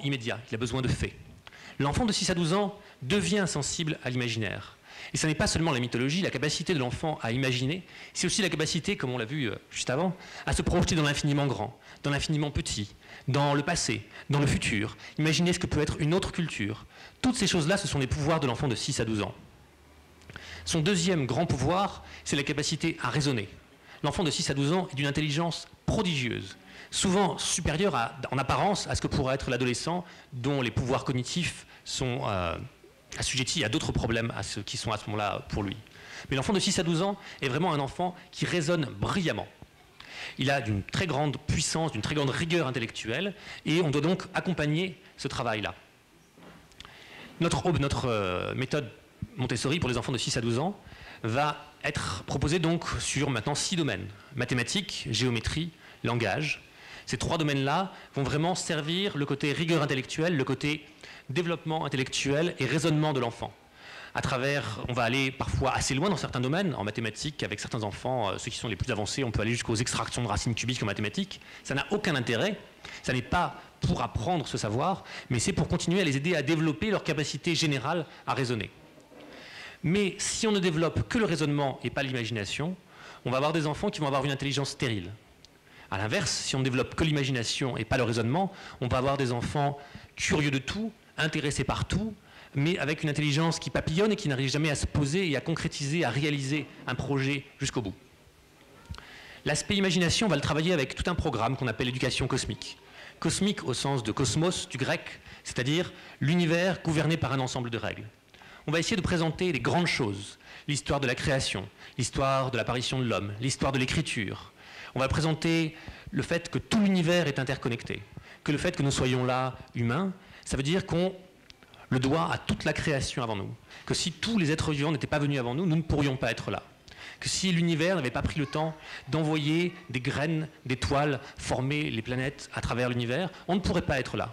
immédiat, il a besoin de faits. L'enfant de 6 à 12 ans devient sensible à l'imaginaire. Et ce n'est pas seulement la mythologie, la capacité de l'enfant à imaginer, c'est aussi la capacité, comme on l'a vu juste avant, à se projeter dans l'infiniment grand, dans l'infiniment petit, dans le passé, dans le futur, imaginer ce que peut être une autre culture. Toutes ces choses-là, ce sont les pouvoirs de l'enfant de 6 à 12 ans. Son deuxième grand pouvoir, c'est la capacité à raisonner. L'enfant de 6 à 12 ans est d'une intelligence prodigieuse, souvent supérieure en apparence à ce que pourrait être l'adolescent, dont les pouvoirs cognitifs sont assujettis à d'autres problèmes à ceux qui sont à ce moment-là pour lui. Mais l'enfant de 6 à 12 ans est vraiment un enfant qui raisonne brillamment. Il a d'une très grande puissance, d'une très grande rigueur intellectuelle, et on doit donc accompagner ce travail-là. Notre méthode Montessori pour les enfants de 6 à 12 ans va être proposée donc sur maintenant 6 domaines. Mathématiques, géométrie, langage. Ces 3 domaines-là vont vraiment servir le côté rigueur intellectuelle, le côté développement intellectuel et raisonnement de l'enfant. On va aller parfois assez loin dans certains domaines. En mathématiques, avec certains enfants, ceux qui sont les plus avancés, on peut aller jusqu'aux extractions de racines cubiques en mathématiques. Ça n'a aucun intérêt. Ça n'est pas pour apprendre ce savoir, mais c'est pour continuer à les aider à développer leur capacité générale à raisonner. Mais si on ne développe que le raisonnement et pas l'imagination, on va avoir des enfants qui vont avoir une intelligence stérile. A l'inverse, si on ne développe que l'imagination et pas le raisonnement, on va avoir des enfants curieux de tout, intéressés par tout, mais avec une intelligence qui papillonne et qui n'arrive jamais à se poser et à concrétiser, à réaliser un projet jusqu'au bout. L'aspect imagination, on va le travailler avec tout un programme qu'on appelle l'éducation cosmique. Cosmique au sens de cosmos, du grec, c'est-à-dire l'univers gouverné par un ensemble de règles. On va essayer de présenter les grandes choses, l'histoire de la création, l'histoire de l'apparition de l'homme, l'histoire de l'écriture. On va présenter le fait que tout l'univers est interconnecté, que le fait que nous soyons là, humains, ça veut dire qu'on le doit à toute la création avant nous, que si tous les êtres vivants n'étaient pas venus avant nous, nous ne pourrions pas être là, que si l'univers n'avait pas pris le temps d'envoyer des graines d'étoiles former les planètes à travers l'univers, on ne pourrait pas être là.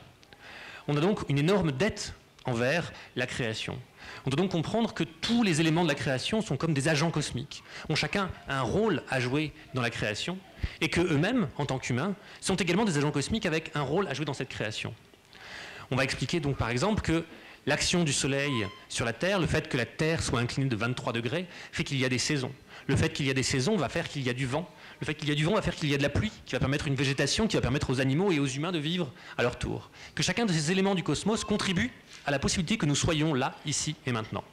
On a donc une énorme dette envers la création. On doit donc comprendre que tous les éléments de la création sont comme des agents cosmiques, ont chacun un rôle à jouer dans la création, et qu'eux-mêmes, en tant qu'humains, sont également des agents cosmiques avec un rôle à jouer dans cette création. On va expliquer donc par exemple que l'action du soleil sur la Terre, le fait que la Terre soit inclinée de 23 degrés, fait qu'il y a des saisons. Le fait qu'il y a des saisons va faire qu'il y a du vent. Le fait qu'il y a du vent va faire qu'il y a de la pluie, qui va permettre une végétation, qui va permettre aux animaux et aux humains de vivre à leur tour. Que chacun de ces éléments du cosmos contribue à la possibilité que nous soyons là, ici et maintenant.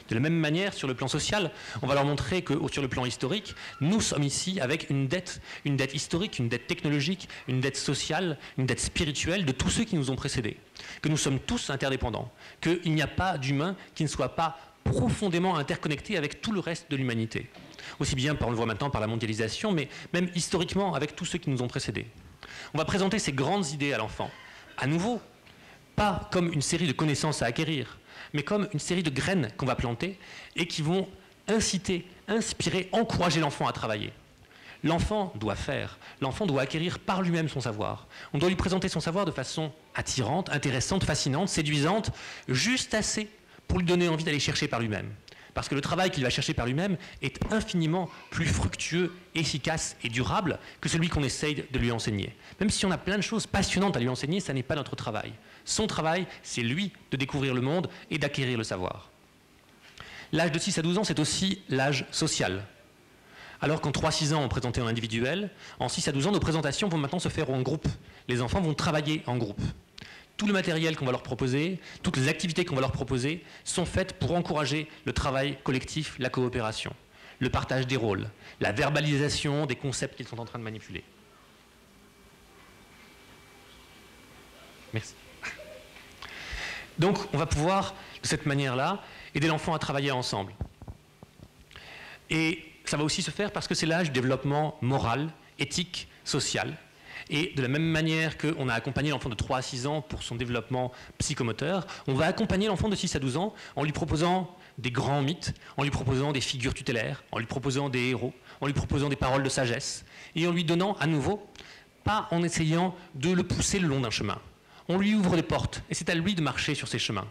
De la même manière, sur le plan social, on va leur montrer que sur le plan historique, nous sommes ici avec une dette historique, une dette technologique, une dette sociale, une dette spirituelle de tous ceux qui nous ont précédés. Que nous sommes tous interdépendants, qu'il n'y a pas d'humain qui ne soit pas profondément interconnecté avec tout le reste de l'humanité. Aussi bien, on le voit maintenant par la mondialisation, mais même historiquement avec tous ceux qui nous ont précédés. On va présenter ces grandes idées à l'enfant. À nouveau, pas comme une série de connaissances à acquérir, mais comme une série de graines qu'on va planter et qui vont inciter, inspirer, encourager l'enfant à travailler. L'enfant doit faire, l'enfant doit acquérir par lui-même son savoir. On doit lui présenter son savoir de façon attirante, intéressante, fascinante, séduisante, juste assez pour lui donner envie d'aller chercher par lui-même. Parce que le travail qu'il va chercher par lui-même est infiniment plus fructueux, efficace et durable que celui qu'on essaye de lui enseigner. Même si on a plein de choses passionnantes à lui enseigner, ça n'est pas notre travail. Son travail, c'est lui de découvrir le monde et d'acquérir le savoir. L'âge de 6 à 12 ans, c'est aussi l'âge social. Alors qu'en 3-6 ans, on présentait en individuel, en 6 à 12 ans, nos présentations vont maintenant se faire en groupe. Les enfants vont travailler en groupe. Tout le matériel qu'on va leur proposer, toutes les activités qu'on va leur proposer sont faites pour encourager le travail collectif, la coopération, le partage des rôles, la verbalisation des concepts qu'ils sont en train de manipuler. Merci. Donc, on va pouvoir, de cette manière-là, aider l'enfant à travailler ensemble. Et ça va aussi se faire parce que c'est l'âge du développement moral, éthique, social. Et de la même manière qu'on a accompagné l'enfant de 3 à 6 ans pour son développement psychomoteur, on va accompagner l'enfant de 6 à 12 ans en lui proposant des grands mythes, en lui proposant des figures tutélaires, en lui proposant des héros, en lui proposant des paroles de sagesse, et en lui donnant à nouveau, pas en essayant de le pousser le long d'un chemin. On lui ouvre des portes, et c'est à lui de marcher sur ces chemins.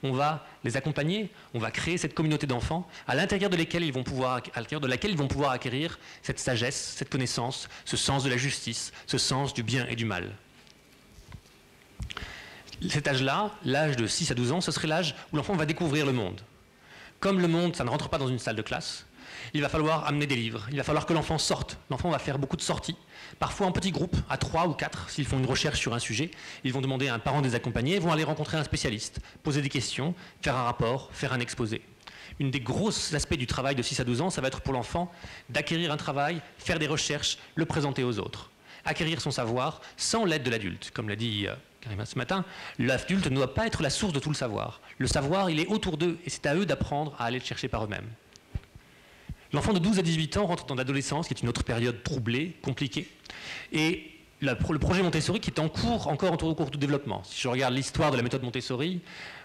On va les accompagner, on va créer cette communauté d'enfants à l'intérieur de laquelle ils vont pouvoir acquérir cette sagesse, cette connaissance, ce sens de la justice, ce sens du bien et du mal. Cet âge-là, l'âge de 6 à 12 ans, ce serait l'âge où l'enfant va découvrir le monde. Comme le monde, ça ne rentre pas dans une salle de classe, il va falloir amener des livres, il va falloir que l'enfant sorte. L'enfant va faire beaucoup de sorties, parfois en petits groupes, à 3 ou 4, s'ils font une recherche sur un sujet. Ils vont demander à un parent de les accompagner, vont aller rencontrer un spécialiste, poser des questions, faire un rapport, faire un exposé. Une des gros aspects du travail de 6 à 12 ans, ça va être pour l'enfant d'acquérir un travail, faire des recherches, le présenter aux autres. Acquérir son savoir sans l'aide de l'adulte. Comme l'a dit Karima ce matin, l'adulte ne doit pas être la source de tout le savoir. Le savoir, il est autour d'eux et c'est à eux d'apprendre à aller le chercher par eux-mêmes. L'enfant de 12 à 18 ans rentre dans l'adolescence, qui est une autre période troublée, compliquée. Et le projet Montessori qui est en cours, encore en cours de développement. Si je regarde l'histoire de la méthode Montessori,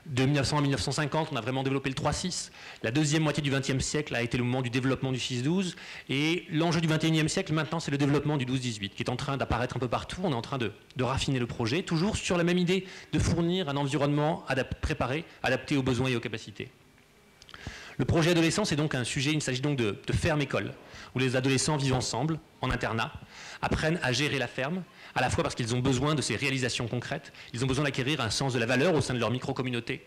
de 1900 à 1950, on a vraiment développé le 3-6. La deuxième moitié du XXe siècle a été le moment du développement du 6-12. Et l'enjeu du XXIe siècle, maintenant, c'est le développement du 12-18, qui est en train d'apparaître un peu partout. On est en train de raffiner le projet, toujours sur la même idée de fournir un environnement préparé, adapté aux besoins et aux capacités. Le projet adolescent, c'est donc un sujet, il s'agit donc de ferme école, où les adolescents vivent ensemble, en internat, apprennent à gérer la ferme, à la fois parce qu'ils ont besoin de ces réalisations concrètes, ils ont besoin d'acquérir un sens de la valeur au sein de leur micro-communauté,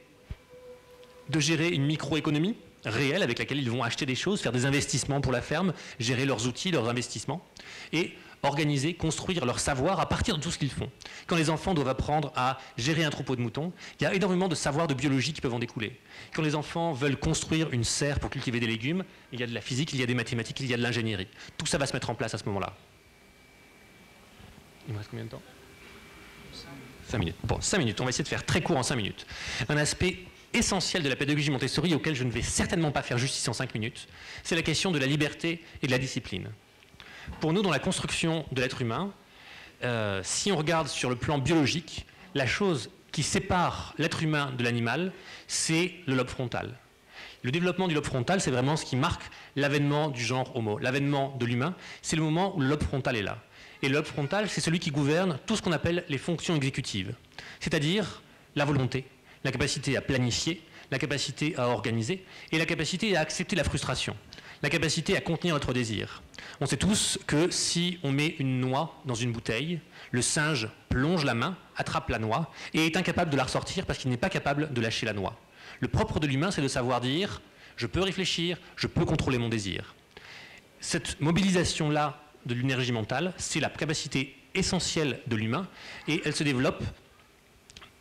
de gérer une micro-économie réelle avec laquelle ils vont acheter des choses, faire des investissements pour la ferme, gérer leurs outils, leurs investissements, et organiser, construire leur savoir à partir de tout ce qu'ils font. Quand les enfants doivent apprendre à gérer un troupeau de moutons, il y a énormément de savoirs de biologie qui peuvent en découler. Quand les enfants veulent construire une serre pour cultiver des légumes, il y a de la physique, il y a des mathématiques, il y a de l'ingénierie. Tout ça va se mettre en place à ce moment-là. Il me reste combien de temps ? 5 minutes. Bon, 5 minutes. On va essayer de faire très court en 5 minutes. Un aspect essentiel de la pédagogie Montessori, auquel je ne vais certainement pas faire justice en 5 minutes, c'est la question de la liberté et de la discipline. Pour nous, dans la construction de l'être humain, si on regarde sur le plan biologique, la chose qui sépare l'être humain de l'animal, c'est le lobe frontal. Le développement du lobe frontal, c'est vraiment ce qui marque l'avènement du genre Homo. L'avènement de l'humain, c'est le moment où le lobe frontal est là. Et le lobe frontal, c'est celui qui gouverne tout ce qu'on appelle les fonctions exécutives, c'est-à-dire la volonté, la capacité à planifier, la capacité à organiser et la capacité à accepter la frustration, la capacité à contenir notre désir. On sait tous que si on met une noix dans une bouteille, le singe plonge la main, attrape la noix et est incapable de la ressortir parce qu'il n'est pas capable de lâcher la noix. Le propre de l'humain, c'est de savoir dire « je peux réfléchir, je peux contrôler mon désir ». Cette mobilisation-là de l'énergie mentale, c'est la capacité essentielle de l'humain et elle se développe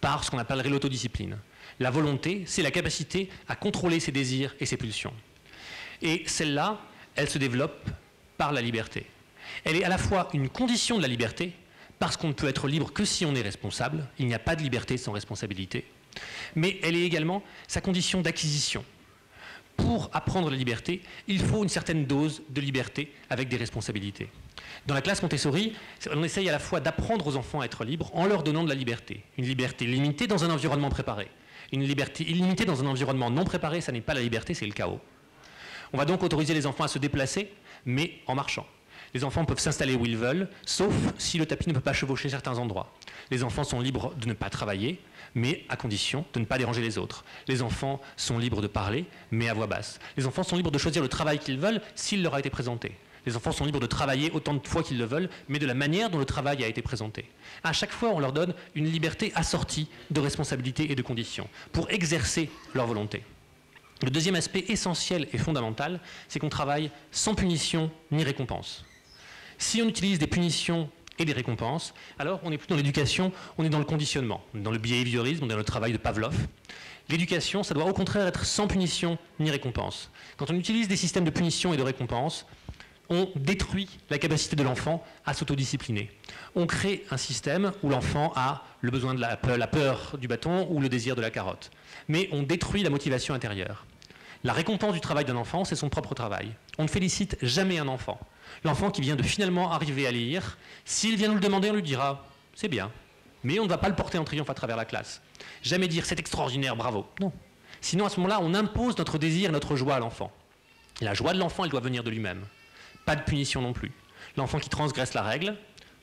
par ce qu'on appellerait l'autodiscipline. La volonté, c'est la capacité à contrôler ses désirs et ses pulsions. Et celle-là, elle se développe par la liberté. Elle est à la fois une condition de la liberté, parce qu'on ne peut être libre que si on est responsable, il n'y a pas de liberté sans responsabilité, mais elle est également sa condition d'acquisition. Pour apprendre la liberté, il faut une certaine dose de liberté avec des responsabilités. Dans la classe Montessori, on essaye à la fois d'apprendre aux enfants à être libres en leur donnant de la liberté. Une liberté limitée dans un environnement préparé. Une liberté illimitée dans un environnement non préparé, ça n'est pas la liberté, c'est le chaos. On va donc autoriser les enfants à se déplacer, mais en marchant. Les enfants peuvent s'installer où ils veulent, sauf si le tapis ne peut pas chevaucher certains endroits. Les enfants sont libres de ne pas travailler, mais à condition de ne pas déranger les autres. Les enfants sont libres de parler, mais à voix basse. Les enfants sont libres de choisir le travail qu'ils veulent s'il leur a été présenté. Les enfants sont libres de travailler autant de fois qu'ils le veulent, mais de la manière dont le travail a été présenté. À chaque fois, on leur donne une liberté assortie de responsabilités et de conditions pour exercer leur volonté. Le deuxième aspect essentiel et fondamental, c'est qu'on travaille sans punition ni récompense. Si on utilise des punitions et des récompenses, alors on n'est plus dans l'éducation, on est dans le conditionnement, on est dans le behaviorisme, on est dans le travail de Pavlov. L'éducation, ça doit au contraire être sans punition ni récompense. Quand on utilise des systèmes de punition et de récompense, on détruit la capacité de l'enfant à s'autodiscipliner. On crée un système où l'enfant a le besoin de la peur du bâton ou le désir de la carotte. Mais on détruit la motivation intérieure. La récompense du travail d'un enfant, c'est son propre travail. On ne félicite jamais un enfant. L'enfant qui vient de finalement arriver à lire, s'il vient nous le demander, on lui dira « c'est bien ». Mais on ne va pas le porter en triomphe à travers la classe. Jamais dire « c'est extraordinaire, bravo ». Non. Sinon, à ce moment-là, on impose notre désir et notre joie à l'enfant. La joie de l'enfant, elle doit venir de lui-même. Pas de punition non plus. L'enfant qui transgresse la règle,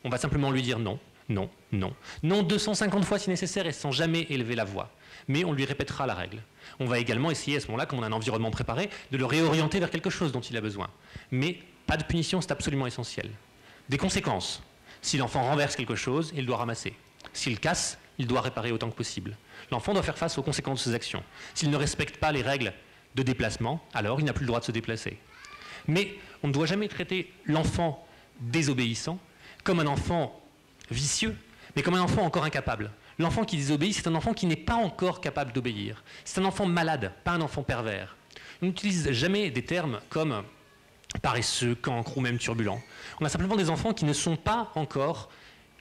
on va simplement lui dire non, non, non. Non 250 fois si nécessaire et sans jamais élever la voix. Mais on lui répétera la règle. On va également essayer à ce moment-là, comme on a un environnement préparé, de le réorienter vers quelque chose dont il a besoin. Mais pas de punition, c'est absolument essentiel. Des conséquences. Si l'enfant renverse quelque chose, il doit ramasser. S'il casse, il doit réparer autant que possible. L'enfant doit faire face aux conséquences de ses actions. S'il ne respecte pas les règles de déplacement, alors il n'a plus le droit de se déplacer. Mais on ne doit jamais traiter l'enfant désobéissant comme un enfant vicieux, mais comme un enfant encore incapable. L'enfant qui désobéit, c'est un enfant qui n'est pas encore capable d'obéir. C'est un enfant malade, pas un enfant pervers. On n'utilise jamais des termes comme paresseux, cancre ou même turbulent. On a simplement des enfants qui ne sont pas encore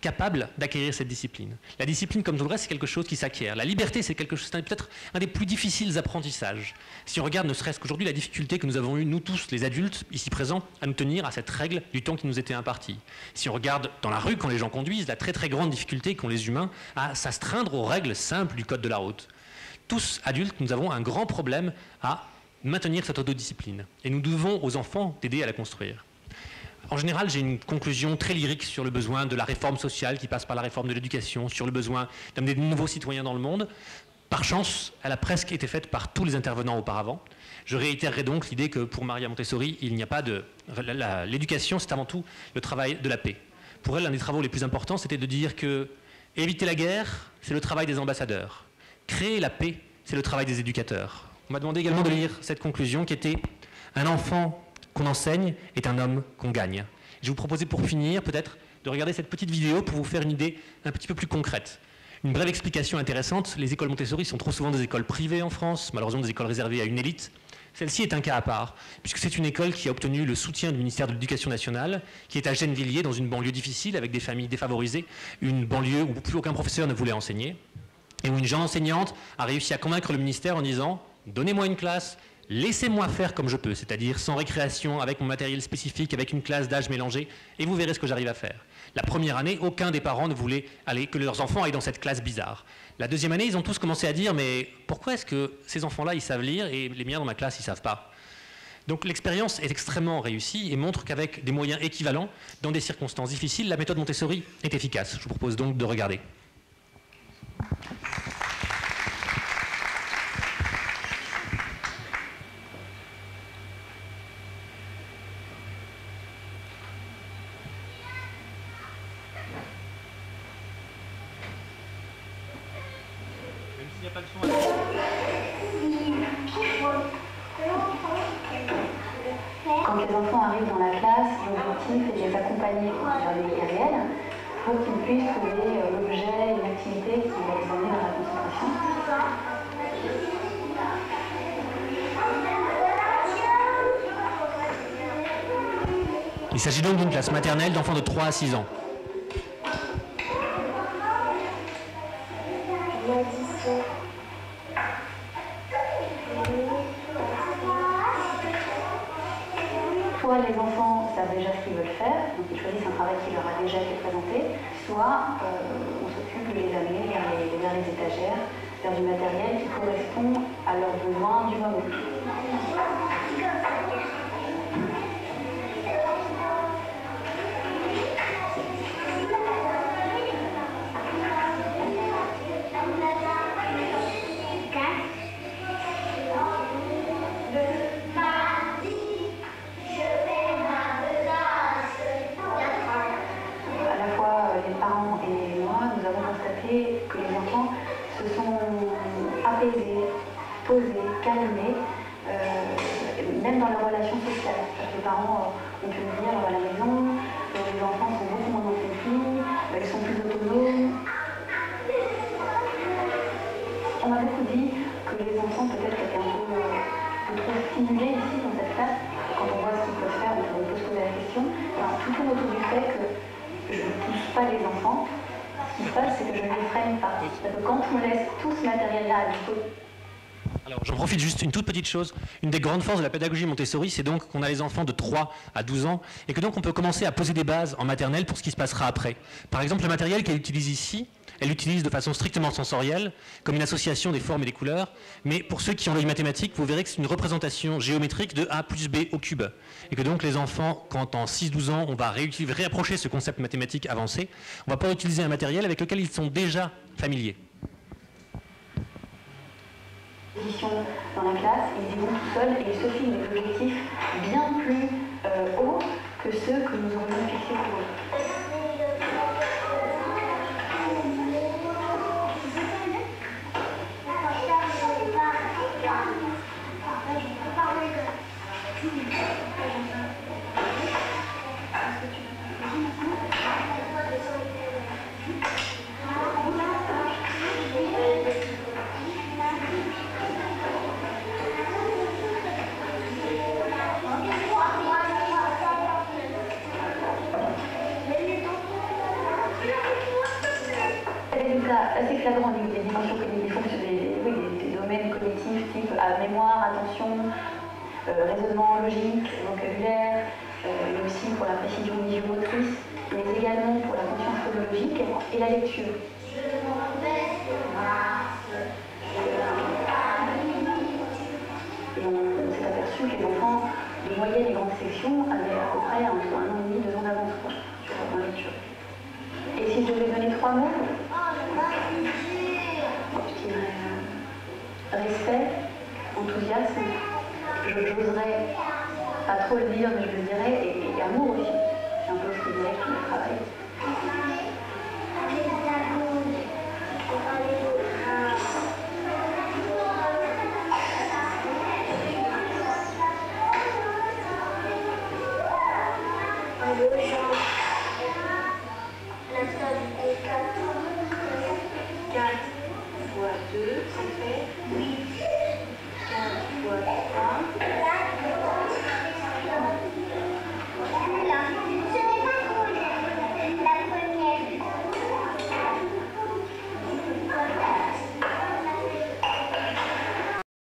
capables d'acquérir cette discipline. La discipline, comme tout le reste, c'est quelque chose qui s'acquiert. La liberté, c'est quelque chose, c'est peut-être un des plus difficiles apprentissages. Si on regarde ne serait-ce qu'aujourd'hui la difficulté que nous avons eue, nous tous, les adultes, ici présents, à nous tenir à cette règle du temps qui nous était imparti. Si on regarde dans la rue, quand les gens conduisent, la très très grande difficulté qu'ont les humains à s'astreindre aux règles simples du code de la route. Tous, adultes, nous avons un grand problème à maintenir cette autodiscipline. Et nous devons aux enfants d'aider à la construire. En général, j'ai une conclusion très lyrique sur le besoin de la réforme sociale qui passe par la réforme de l'éducation, sur le besoin d'amener de nouveaux citoyens dans le monde. Par chance, elle a presque été faite par tous les intervenants auparavant. Je réitérerai donc l'idée que pour Maria Montessori, il n'y a pas de... L'éducation, c'est avant tout le travail de la paix. Pour elle, l'un des travaux les plus importants, c'était de dire que éviter la guerre, c'est le travail des ambassadeurs. Créer la paix, c'est le travail des éducateurs. On m'a demandé également de lire cette conclusion qui était « Un enfant qu'on enseigne est un homme qu'on gagne ». Je vais vous proposer pour finir peut-être de regarder cette petite vidéo pour vous faire une idée un petit peu plus concrète. Une brève explication intéressante, les écoles Montessori sont trop souvent des écoles privées en France, malheureusement des écoles réservées à une élite. Celle-ci est un cas à part, puisque c'est une école qui a obtenu le soutien du ministère de l'Éducation nationale, qui est à Gennevilliers, dans une banlieue difficile, avec des familles défavorisées, une banlieue où plus aucun professeur ne voulait enseigner, et où une jeune enseignante a réussi à convaincre le ministère en disant « Donnez-moi une classe, laissez-moi faire comme je peux, c'est-à-dire sans récréation, avec mon matériel spécifique, avec une classe d'âge mélangé, et vous verrez ce que j'arrive à faire. » La première année, aucun des parents ne voulait que leurs enfants aillent dans cette classe bizarre. La deuxième année, ils ont tous commencé à dire « Mais pourquoi est-ce que ces enfants-là, ils savent lire et les miens dans ma classe, ils ne savent pas ?» Donc l'expérience est extrêmement réussie et montre qu'avec des moyens équivalents, dans des circonstances difficiles, la méthode Montessori est efficace. Je vous propose donc de regarder. Quand les enfants arrivent dans la classe, l'objectif est de les accompagner vers les matériels pour qu'ils puissent trouver l'objet, une activité qui va les emmener dans la concentration. Il s'agit donc d'une classe maternelle d'enfants de 3 à 6 ans. Soit les enfants savent déjà ce qu'ils veulent faire, donc ils choisissent un travail qui leur a déjà été présenté, soit on s'occupe de les amener vers les étagères, vers du matériel qui correspond à leurs besoins du moment. Que les enfants se sont apaisés, posés, calmés, même dans leurs relations sociales. Les parents ont pu me dire à la maison, les enfants sont beaucoup moins dans le conflit, ils sont plus autonomes. On m'a beaucoup dit que les enfants peut-être étaient un peu trop stimulés ici dans cette classe. Quand on voit ce qu'ils peuvent faire, on peut se poser la question. Alors, tout tourne autour du fait que je ne pousse pas les enfants. Ce qui se passe, c'est que je ne les freine pas. Parce que quand on laisse tout ce matériel-là à disposition. Alors j'en profite juste une toute petite chose. Une des grandes forces de la pédagogie Montessori, c'est donc qu'on a les enfants de 3 à 12 ans et que donc on peut commencer à poser des bases en maternelle pour ce qui se passera après. Par exemple, le matériel qu'elle utilise ici, elle l'utilise de façon strictement sensorielle, comme une association des formes et des couleurs, mais pour ceux qui ont l'œil mathématique, vous verrez que c'est une représentation géométrique de A plus B au cube. Et que donc les enfants, quand en 6-12 ans, on va réapprocher ce concept mathématique avancé, on va pouvoir utiliser un matériel avec lequel ils sont déjà familiers. Dans la classe, ils y vont tout seuls et ils se fixent des objectifs bien plus hauts que ceux que nous aurions fixés pour eux. assez flagrant des dimensions cognitives, des domaines cognitifs type mémoire, attention, raisonnement logique, vocabulaire, mais aussi pour la précision visuomotrice, mais également pour la conscience phonologique et la lecture. Et on s'est aperçu que les enfants de moyenne et grande section avaient à peu près entre 1 an et demi, 2 ans d'avance sur la lecture. Et si je devais donner 3 mots, je dirais respect, enthousiasme, j'oserais pas trop le dire, mais je le dirais, et amour aussi. C'est un peu ce que dirige tout le travail. La salle des 4.